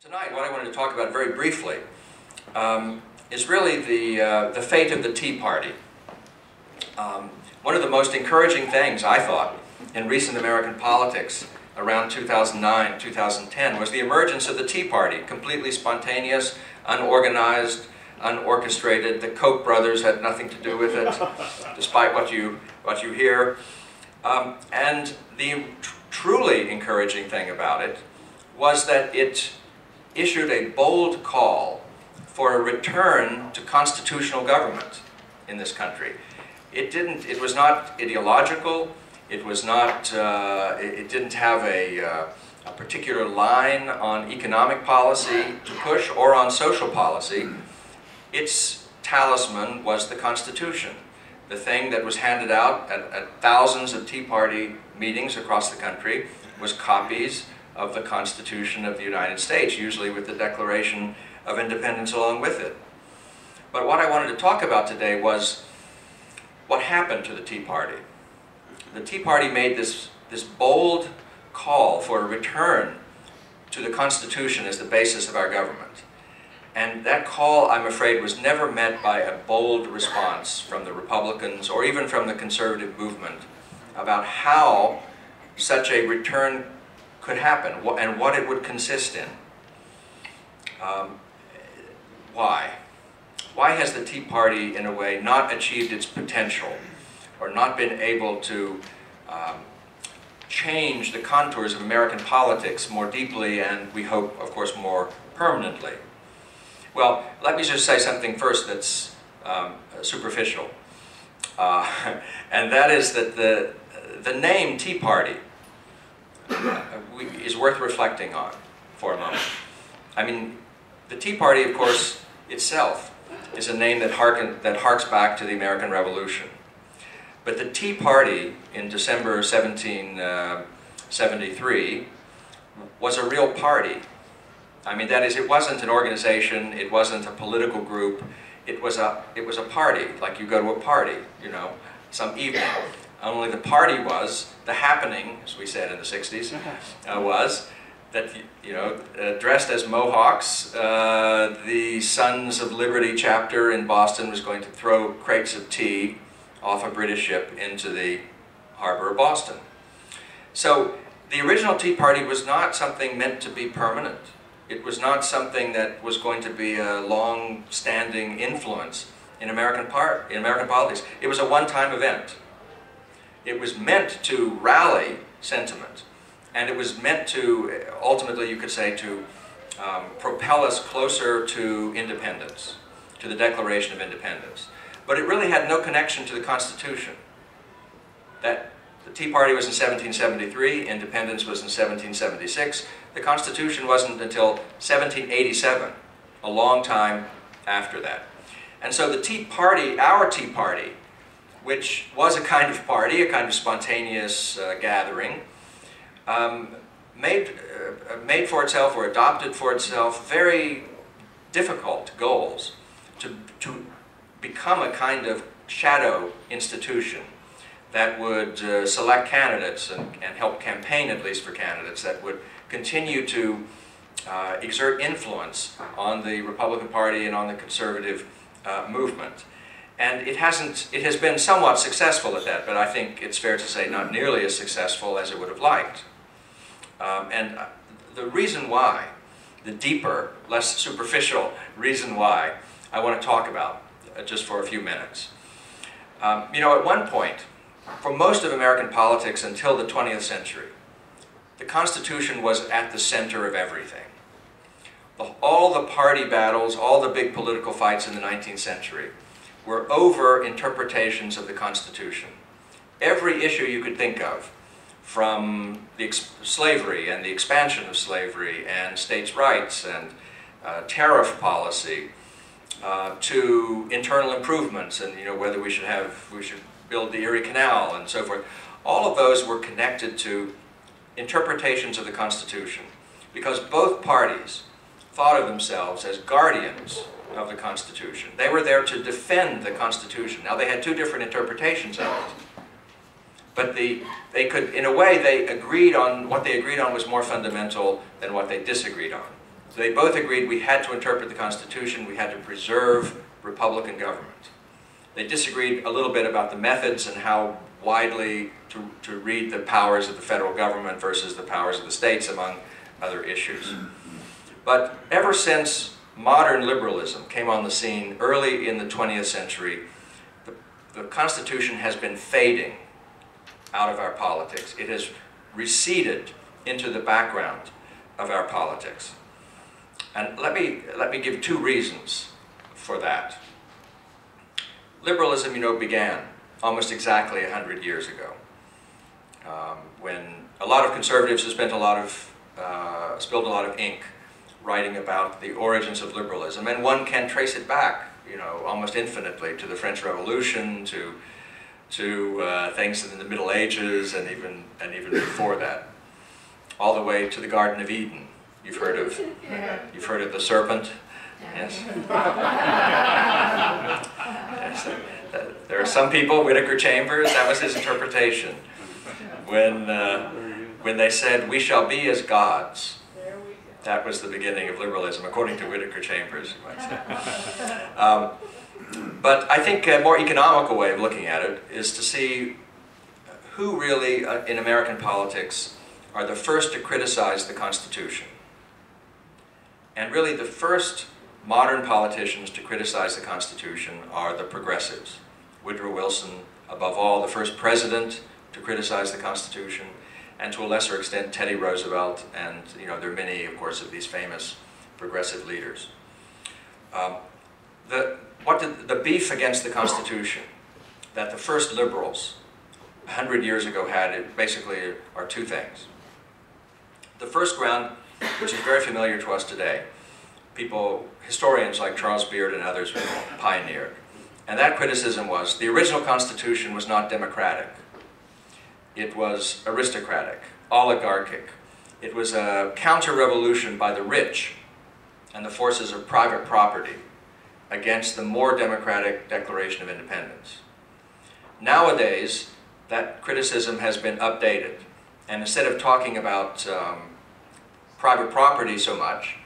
Tonight, what I wanted to talk about very briefly is really the fate of the Tea Party. One of the most encouraging things, I thought, in recent American politics around 2009, 2010 was the emergence of the Tea Party, completely spontaneous, unorganized, unorchestrated. The Koch brothers had nothing to do with it, despite what you hear. And the truly encouraging thing about it was that it issued a bold call for a return to constitutional government in this country. It was not ideological. It was not. It didn't have a particular line on economic policy to push or on social policy. Its talisman was the Constitution, the thing that was handed out at thousands of Tea Party meetings across the country was copies of the Constitution of the United States, usually with the Declaration of Independence along with it. But what I wanted to talk about today was what happened to the Tea Party. The Tea Party made this bold call for a return to the Constitution as the basis of our government. And that call, I'm afraid, was never met by a bold response from the Republicans or even from the conservative movement about how such a return could happen and what it would consist in. Why? Why has the Tea Party, in a way, not achieved its potential or not been able to change the contours of American politics more deeply and, we hope, of course, more permanently? Well, let me just say something first that's superficial. And that is that the name Tea Party is worth reflecting on for a moment. I mean, the Tea Party, of course, itself is a name that harks back to the American Revolution. But the Tea Party in December 1773 was a real party. I mean, that is, it wasn't an organization, it wasn't a political group, it was a party, like you go to a party, you know, some evening. Only the party was, the happening, as we said in the 60s, was that, you know, dressed as Mohawks, the Sons of Liberty chapter in Boston was going to throw crates of tea off a British ship into the harbor of Boston. So the original Tea Party was not something meant to be permanent. It was not something that was going to be a long-standing influence in American politics. It was a one-time event. It was meant to rally sentiment, and it was meant to, ultimately you could say, to propel us closer to independence, to the Declaration of Independence. But it really had no connection to the Constitution. That the Tea Party was in 1773, independence was in 1776. The Constitution wasn't until 1787, a long time after that. And so the Tea Party, our Tea Party, which was a kind of party, a kind of spontaneous gathering, made for itself or adopted for itself very difficult goals to become a kind of shadow institution that would select candidates and help campaign, at least for candidates, that would continue to exert influence on the Republican Party and on the conservative movement. And it has been somewhat successful at that, but I think it's fair to say not nearly as successful as it would have liked. And the reason why, the deeper, less superficial reason why, I want to talk about just for a few minutes. You know, at one point, for most of American politics until the 20th century, the Constitution was at the center of everything. All the party battles, all the big political fights in the 19th century were over interpretations of the Constitution. Every issue you could think of, from slavery and the expansion of slavery and states' rights and tariff policy, to internal improvements and, you know, whether we should build the Erie Canal and so forth. All of those were connected to interpretations of the Constitution, because both parties thought of themselves as guardians of the Constitution. They were there to defend the Constitution. Now, they had two different interpretations of it, but they could, in a way, they agreed on, what they agreed on was more fundamental than what they disagreed on. They both agreed we had to interpret the Constitution, we had to preserve Republican government. They disagreed a little bit about the methods and how widely to read the powers of the federal government versus the powers of the states, among other issues. But ever since modern liberalism came on the scene early in the 20th century, the Constitution has been fading out of our politics. It has receded into the background of our politics. And let me give two reasons for that. Liberalism, you know, began almost exactly 100 years ago, when a lot of conservatives have spilled a lot of ink writing about the origins of liberalism, and one can trace it back, you know, almost infinitely to the French Revolution, to things in the Middle Ages, and even before that, all the way to the Garden of Eden. You've heard of the serpent, yes. Yes. There are some people, Whittaker Chambers, that was his interpretation, when they said, "We shall be as gods." That was the beginning of liberalism, according to Whittaker Chambers, you might say. But I think a more economical way of looking at it is to see who really, in American politics, are the first to criticize the Constitution. And really the first modern politicians to criticize the Constitution are the progressives. Woodrow Wilson, above all, the first president to criticize the Constitution, and to a lesser extent Teddy Roosevelt, and you know, there are many, of course, of these famous progressive leaders. The beef against the Constitution that the first liberals 100 years ago had, it basically are two things. The first ground, which is very familiar to us today, historians like Charles Beard and others pioneered, and that criticism was the original Constitution was not democratic. It was aristocratic, oligarchic. It was a counter-revolution by the rich and the forces of private property against the more democratic Declaration of Independence. Nowadays, that criticism has been updated, and instead of talking about private property so much,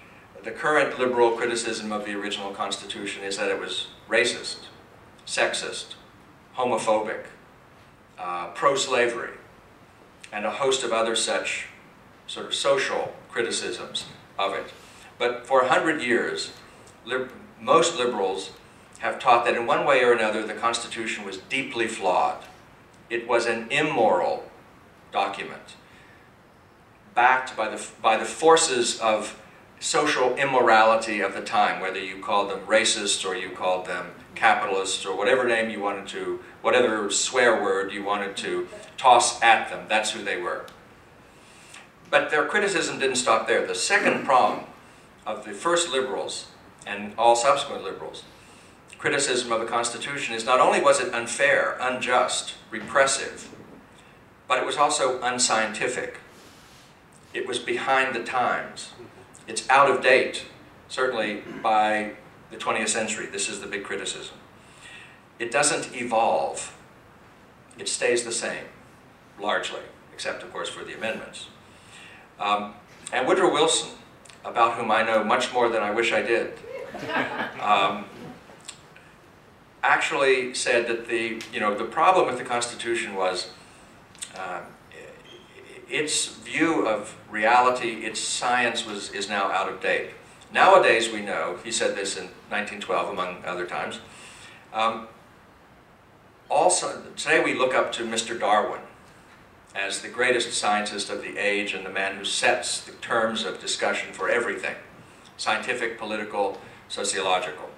the current liberal criticism of the original Constitution is that it was racist, sexist, homophobic, pro-slavery, and a host of other such sort of social criticisms of it. But for 100 years, most liberals have taught that in one way or another the Constitution was deeply flawed. It was an immoral document, backed by the forces of social immorality of the time, whether you called them racists or you called them capitalists or whatever name you wanted to, whatever swear word you wanted to toss at them, that's who they were. But their criticism didn't stop there. The second prong of the first liberals and all subsequent liberals' criticism of the Constitution is not only was it unfair, unjust, repressive, but it was also unscientific. It was behind the times. It's out of date, certainly by the 20th century. This is the big criticism. It doesn't evolve. It stays the same, largely, except, of course, for the amendments. And Woodrow Wilson, about whom I know much more than I wish I did, actually said that the problem with the Constitution was its view of reality, its science is now out of date. Nowadays we know, he said this in 1912 among other times, also today we look up to Mr. Darwin as the greatest scientist of the age and the man who sets the terms of discussion for everything, scientific, political, sociological.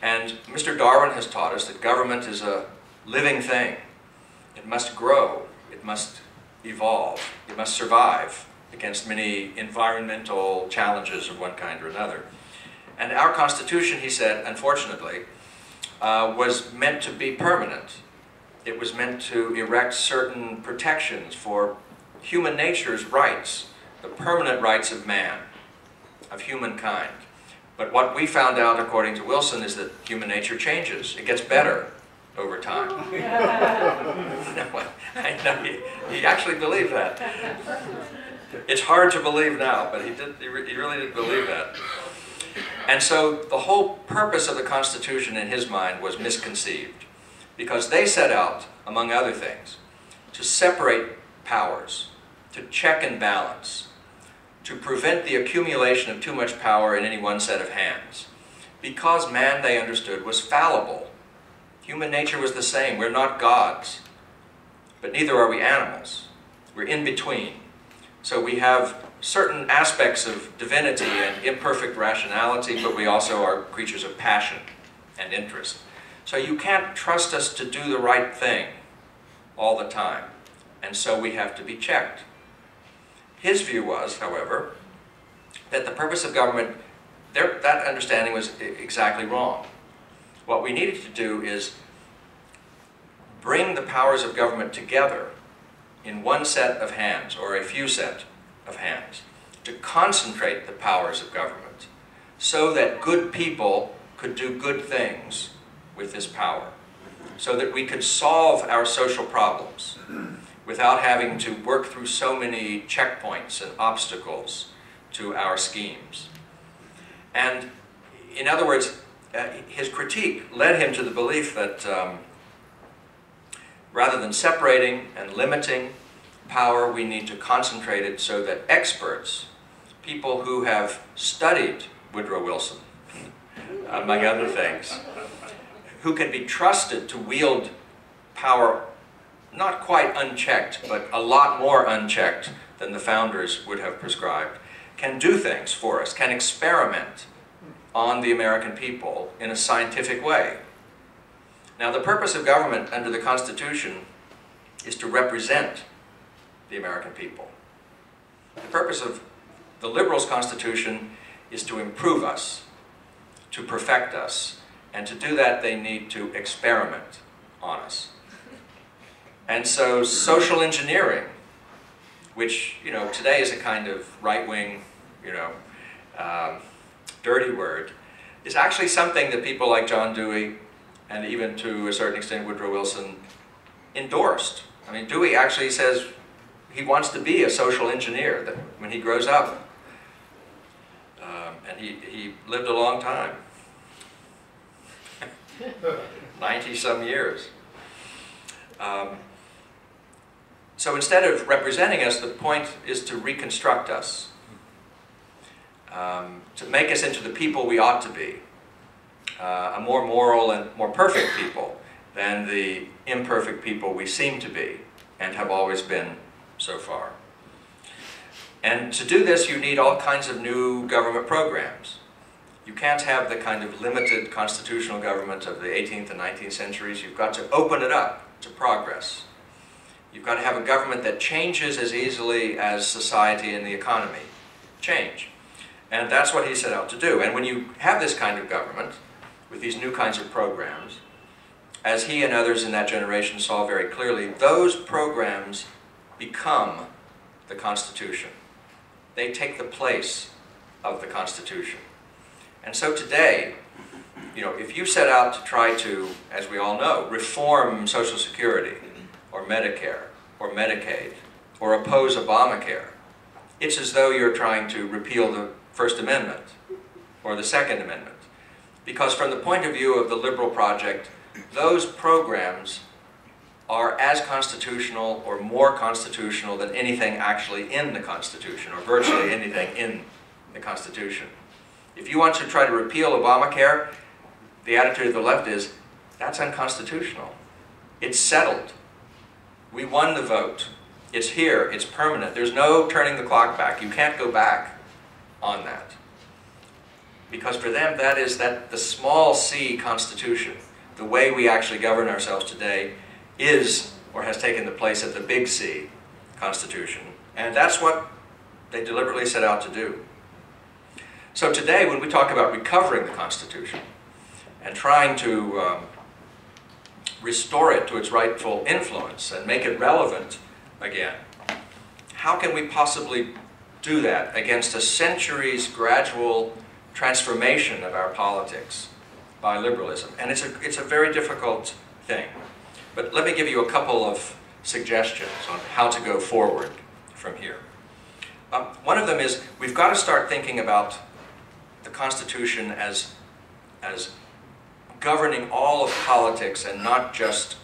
And Mr. Darwin has taught us that government is a living thing. It must grow, it must evolve, it must survive against many environmental challenges of one kind or another. And our Constitution, he said, unfortunately, was meant to be permanent. It was meant to erect certain protections for human nature's rights, the permanent rights of man, of humankind. But what we found out, according to Wilson, is that human nature changes. It gets better over time. No, I know he actually believed that. It's hard to believe now, but he really did believe that. And so the whole purpose of the Constitution in his mind was misconceived, because they set out, among other things, to separate powers, to check and balance, to prevent the accumulation of too much power in any one set of hands. Because man, they understood, was fallible. Human nature was the same. We're not gods, but neither are we animals. We're in between. So we have certain aspects of divinity and imperfect rationality, but we also are creatures of passion and interest. So you can't trust us to do the right thing all the time, and so we have to be checked. His view was, however, that the purpose of government, that understanding was exactly wrong. What we needed to do is bring the powers of government together in one set of hands, or a few set of hands, to concentrate the powers of government so that good people could do good things with this power, so that we could solve our social problems without having to work through so many checkpoints and obstacles to our schemes. And in other words, his critique led him to the belief that rather than separating and limiting power, we need to concentrate it so that experts, people who have studied Woodrow Wilson, among other things, who can be trusted to wield power not quite unchecked, but a lot more unchecked than the founders would have prescribed, can do things for us, can experiment on the American people in a scientific way. Now, the purpose of government under the Constitution is to represent the American people. The purpose of the liberals' Constitution is to improve us, to perfect us, and to do that they need to experiment on us. And so social engineering, which today is a kind of right-wing dirty word, is actually something that people like John Dewey and even to a certain extent Woodrow Wilson endorsed. I mean, Dewey actually says he wants to be a social engineer when he grows up. And he lived a long time. 90-some years. So instead of representing us, the point is to reconstruct us, to make us into the people we ought to be, a more moral and more perfect people than the imperfect people we seem to be and have always been so far. And to do this, you need all kinds of new government programs. You can't have the kind of limited constitutional government of the 18th and 19th centuries. You've got to open it up to progress. You've got to have a government that changes as easily as society and the economy change. And that's what he set out to do. And when you have this kind of government, with these new kinds of programs, as he and others in that generation saw very clearly, those programs become the Constitution. They take the place of the Constitution. And so today, if you set out to try to, as we all know, reform Social Security, or Medicare, or Medicaid, or oppose Obamacare, it's as though you're trying to repeal the First Amendment, or the Second Amendment. Because from the point of view of the liberal project, those programs are as constitutional or more constitutional than anything actually in the Constitution, or virtually anything in the Constitution. If you want to try to repeal Obamacare, the attitude of the left is, that's unconstitutional. It's settled. We won the vote. It's here. It's permanent. There's no turning the clock back. You can't go back on that. Because for them, that is the small c Constitution, the way we actually govern ourselves today, is or has taken the place of the big C Constitution. And that's what they deliberately set out to do. So today, when we talk about recovering the Constitution and trying to restore it to its rightful influence and make it relevant again, how can we possibly do that against a century's gradual transformation of our politics by liberalism? And it's a very difficult thing. But let me give you a couple of suggestions on how to go forward from here. One of them is we've got to start thinking about the Constitution as governing all of politics and not just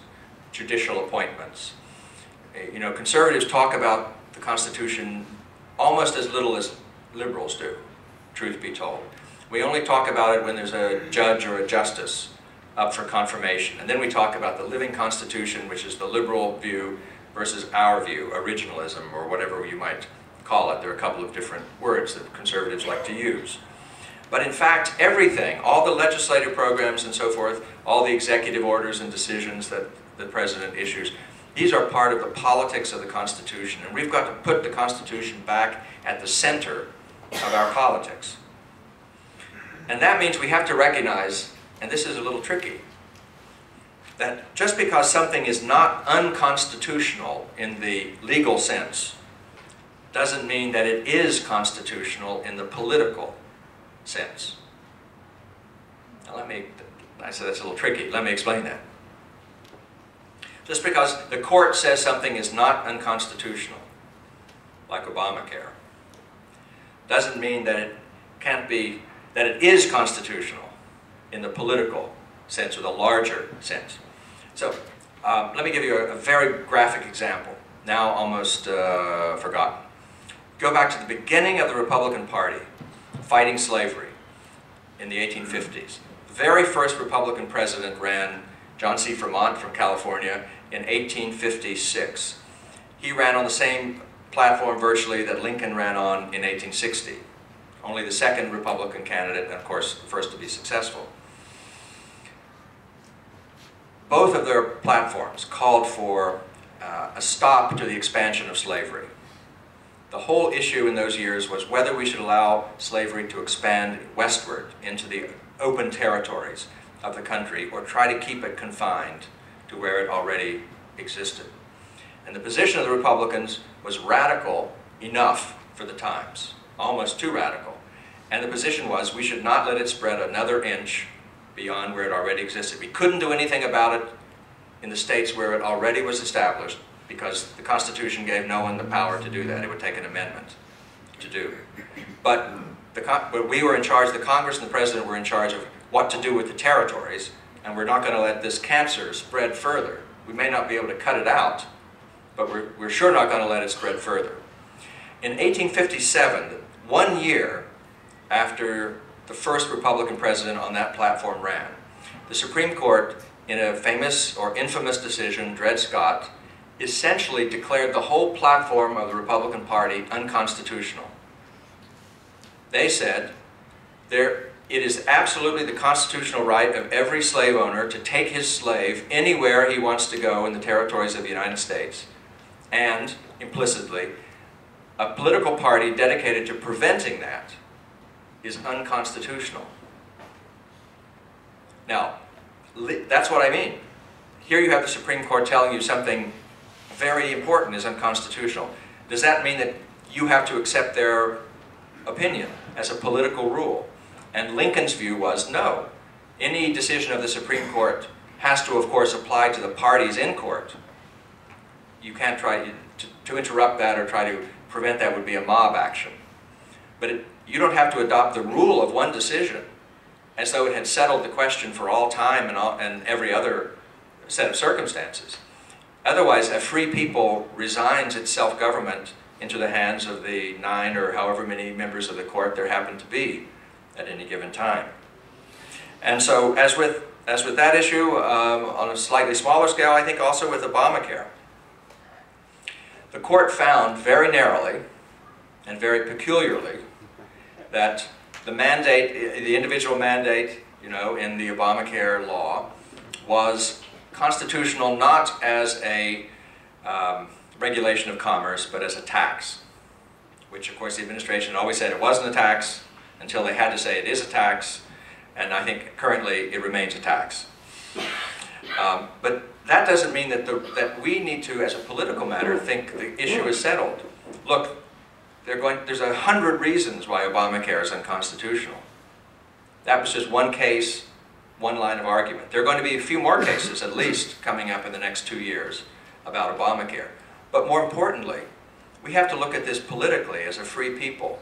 judicial appointments. You know, conservatives talk about the Constitution almost as little as liberals do, truth be told. We only talk about it when there's a judge or a justice up for confirmation. And then we talk about the living Constitution, which is the liberal view versus our view, originalism, or whatever you might call it. There are a couple of different words that conservatives like to use. But in fact, everything, all the legislative programs and so forth, all the executive orders and decisions that the President issues, these are part of the politics of the Constitution. And we've got to put the Constitution back at the center of our politics. And that means we have to recognize, and this is a little tricky, that just because something is not unconstitutional in the legal sense doesn't mean that it is constitutional in the political sense. Now I said that's a little tricky. Let me explain that. Just because the court says something is not unconstitutional, like Obamacare, doesn't mean that it can't be, that it is constitutional in the political sense or the larger sense. So let me give you a very graphic example, now almost forgotten. Go back to the beginning of the Republican Party, fighting slavery in the 1850s. The very first Republican president ran John C. Fremont from California in 1856. He ran on the same platform virtually that Lincoln ran on in 1860. Only the second Republican candidate, and of course the first to be successful. Both of their platforms called for a stop to the expansion of slavery. The whole issue in those years was whether we should allow slavery to expand westward into the open territories of the country or try to keep it confined to where it already existed. And the position of the Republicans was radical enough for the times, almost too radical. And the position was we should not let it spread another inch beyond where it already existed. We couldn't do anything about it in the states where it already was established because the Constitution gave no one the power to do that. It would take an amendment to do. But we were in charge, the Congress and the President were in charge of what to do with the territories, and we're not going to let this cancer spread further. We may not be able to cut it out, but we're sure not going to let it spread further. In 1857, 1 year after the first Republican president on that platform ran, the Supreme Court, in a famous or infamous decision, Dred Scott, essentially declared the whole platform of the Republican Party unconstitutional. They said, it is absolutely the constitutional right of every slave owner to take his slave anywhere he wants to go in the territories of the United States, and, implicitly, a political party dedicated to preventing that is unconstitutional. Now, that's what I mean. Here you have the Supreme Court telling you something very important is unconstitutional. Does that mean that you have to accept their opinion as a political rule? And Lincoln's view was no. Any decision of the Supreme Court has to, of course, apply to the parties in court. You can't try to interrupt that or try to prevent that would be a mob action. But you don't have to adopt the rule of one decision as though it had settled the question for all time and every other set of circumstances. Otherwise, a free people resigns its self-government into the hands of the 9 or however many members of the court there happen to be at any given time. And so, as with that issue, on a slightly smaller scale, I think also with Obamacare, the court found very narrowly and very peculiarly that the mandate, the individual mandate, in the Obamacare law was constitutional not as a regulation of commerce, but as a tax, which of course the administration always said it wasn't a tax until they had to say it is a tax, and I think currently it remains a tax. But that doesn't mean that we need to, as a political matter, think the issue is settled. Look, there's 100 reasons why Obamacare is unconstitutional. That was just one case, one line of argument. There are going to be a few more cases, at least, coming up in the next 2 years about Obamacare. But more importantly, we have to look at this politically as a free people.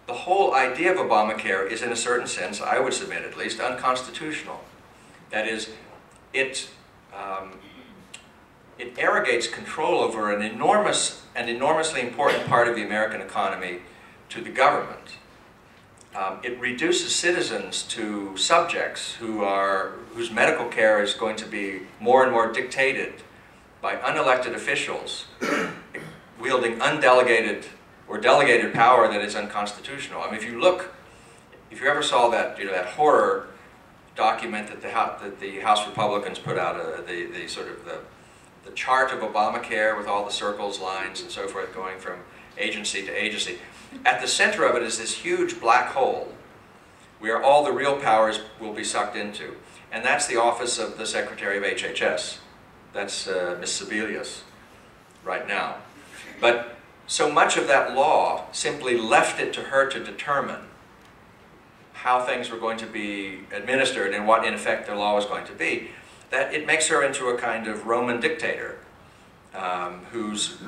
The whole idea of Obamacare is, in a certain sense, I would submit at least, unconstitutional. That is, it arrogates control over an enormously important part of the American economy to the government. It reduces citizens to subjects whose medical care is going to be more and more dictated by unelected officials wielding undelegated or delegated power that is unconstitutional. I mean, if you ever saw that, that horror document that the House Republicans put out, the chart of Obamacare with all the circles, lines, and so forth going from agency to agency. At the center of it is this huge black hole where all the real powers will be sucked into. And that's the office of the Secretary of HHS. That's Ms. Sebelius right now. But so much of that law simply left it to her to determine how things were going to be administered and what, in effect, the law was going to be, that it makes her into a kind of Roman dictator whose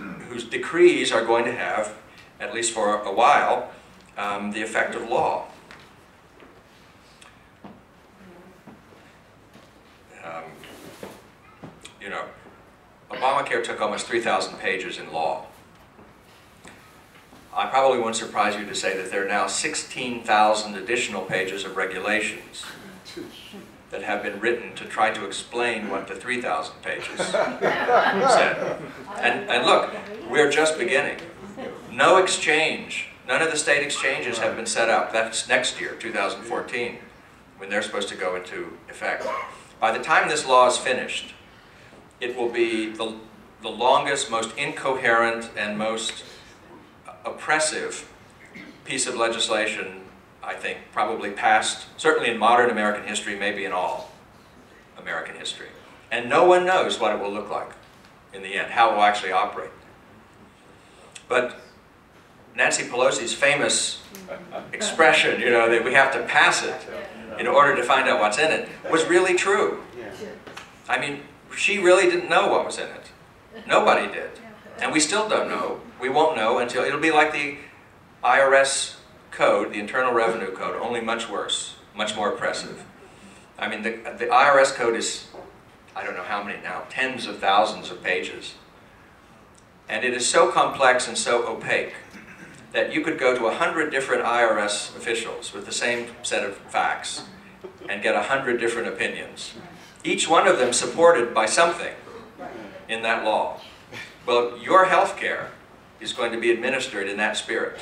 decrees are going to have, at least for a while, the effect of law. Obamacare took almost 3,000 pages in law. I probably won't surprise you to say that there are now 16,000 additional pages of regulations that have been written to try to explain what the 3,000 pages said. And look, we're just beginning. No exchange, none of the state exchanges have been set up. That's next year, 2014, when they're supposed to go into effect. By the time this law is finished, it will be the longest, most incoherent, and most oppressive piece of legislation, I think, probably passed, certainly in modern American history, maybe in all American history. And no one knows what it will look like in the end, how it will actually operate. But Nancy Pelosi's famous expression, that we have to pass it in order to find out what's in it, was really true. I mean, she really didn't know what was in it. Nobody did. And we still don't know. We won't know until, it'll be like the IRS code, the Internal Revenue Code, only much worse, much more oppressive. I mean, the IRS code is, I don't know how many now, tens of thousands of pages. And it is so complex and so opaque that you could go to 100 different IRS officials with the same set of facts and get 100 different opinions. Each one of them supported by something in that law. Well, your health care is going to be administered in that spirit.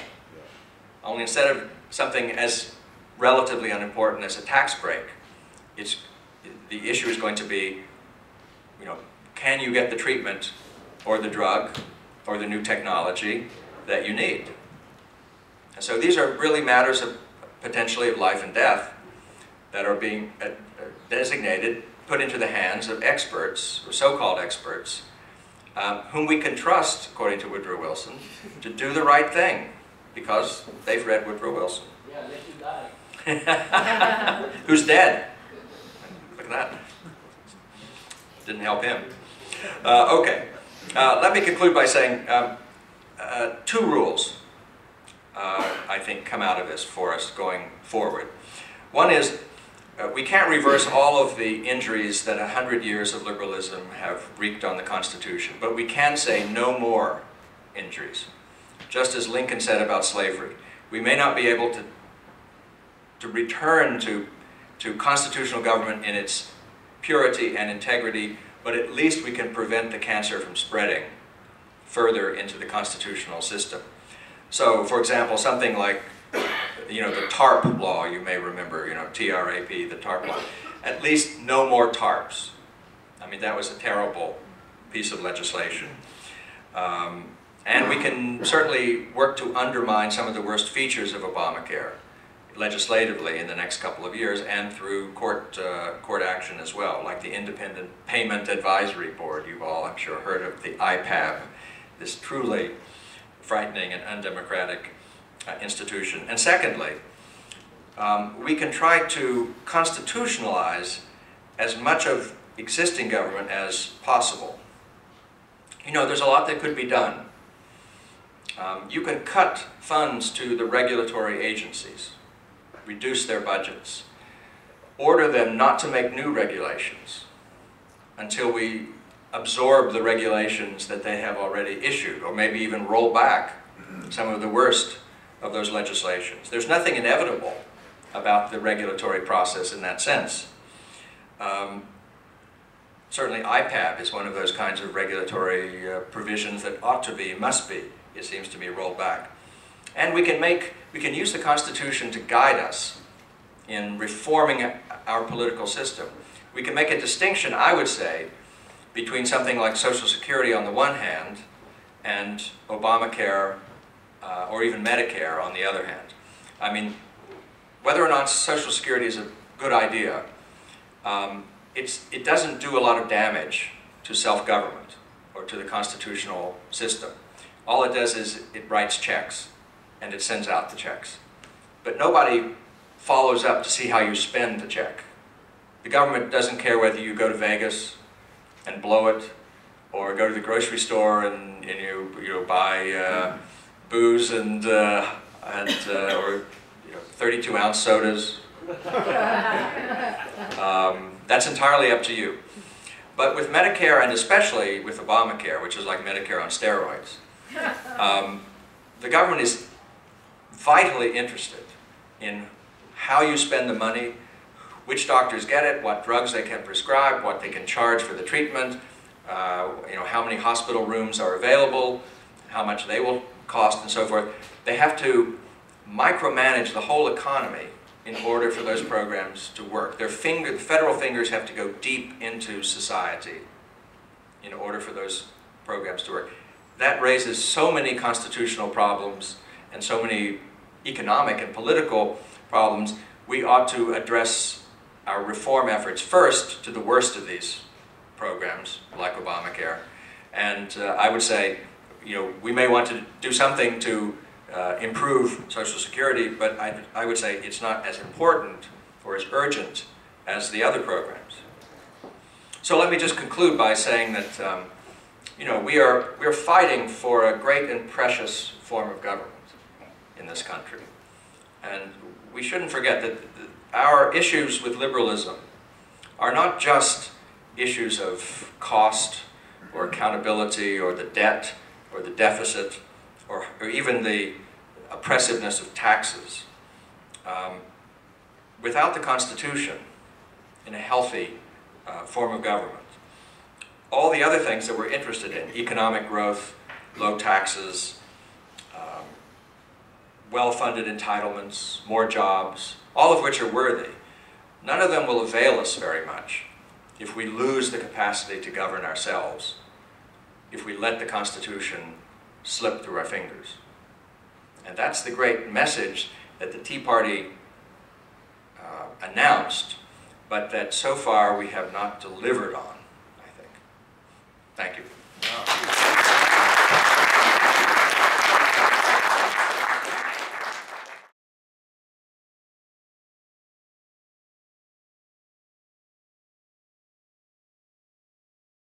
Only instead of something as relatively unimportant as a tax break, the issue is going to be, can you get the treatment or the drug or the new technology that you need? And so these are really matters of potentially of life and death that are being designated, put into the hands of experts, or so-called experts, whom we can trust, according to Woodrow Wilson, to do the right thing, because they've read Woodrow Wilson. Yeah, let you die. Who's dead. Look at that. Didn't help him. Okay. Let me conclude by saying two rules, I think, come out of this for us going forward. One is, we can't reverse all of the injuries that 100 years of liberalism have wreaked on the Constitution, but we can say no more injuries. Just as Lincoln said about slavery, we may not be able to return to constitutional government in its purity and integrity, but at least we can prevent the cancer from spreading further into the constitutional system. So, for example, something like the TARP law, you may remember, T-R-A-P, the TARP law. At least no more TARPs. I mean, that was a terrible piece of legislation. And we can certainly work to undermine some of the worst features of Obamacare legislatively in the next couple of years and through court action as well, like the Independent Payment Advisory Board. You've all, I'm sure, heard of the IPAB, this truly frightening and undemocratic institution. And secondly, we can try to constitutionalize as much of existing government as possible. There's a lot that could be done. You can cut funds to the regulatory agencies, reduce their budgets, order them not to make new regulations until we absorb the regulations that they have already issued, or maybe even roll back some of the worst of those legislations. There's nothing inevitable about the regulatory process in that sense. Certainly IPAB is one of those kinds of regulatory provisions that ought to be, must be, it seems to me, rolled back. And we can use the Constitution to guide us in reforming our political system. We can make a distinction, I would say, between something like Social Security on the one hand and Obamacare or even Medicare on the other hand. I mean, whether or not Social Security is a good idea, it doesn't do a lot of damage to self-government or to the constitutional system. All it does is it writes checks and it sends out the checks. But nobody follows up to see how you spend the check. The government doesn't care whether you go to Vegas and blow it, or go to the grocery store and you buy booze and or 32-ounce sodas. That's entirely up to you. But with Medicare, and especially with Obamacare, which is like Medicare on steroids, the government is vitally interested in how you spend the money, which doctors get it, what drugs they can prescribe, what they can charge for the treatment, how many hospital rooms are available, how much they will cost, and so forth. They have to micromanage the whole economy in order for those programs to work. The federal fingers have to go deep into society in order for those programs to work. That raises so many constitutional problems and so many economic and political problems. We ought to address our reform efforts first to the worst of these programs, like Obamacare. And I would say, we may want to do something to improve Social Security, but I would say it's not as important or as urgent as the other programs. So let me just conclude by saying that we are fighting for a great and precious form of government in this country. And we shouldn't forget that our issues with liberalism are not just issues of cost or accountability or the debt or the deficit or even the oppressiveness of taxes. Without the Constitution, in a healthy form of government, all the other things that we're interested in, economic growth, low taxes, well-funded entitlements, more jobs, all of which are worthy, none of them will avail us very much if we lose the capacity to govern ourselves, if we let the Constitution slip through our fingers. And that's the great message that the Tea Party announced, but that so far we have not delivered on, I think. Thank you.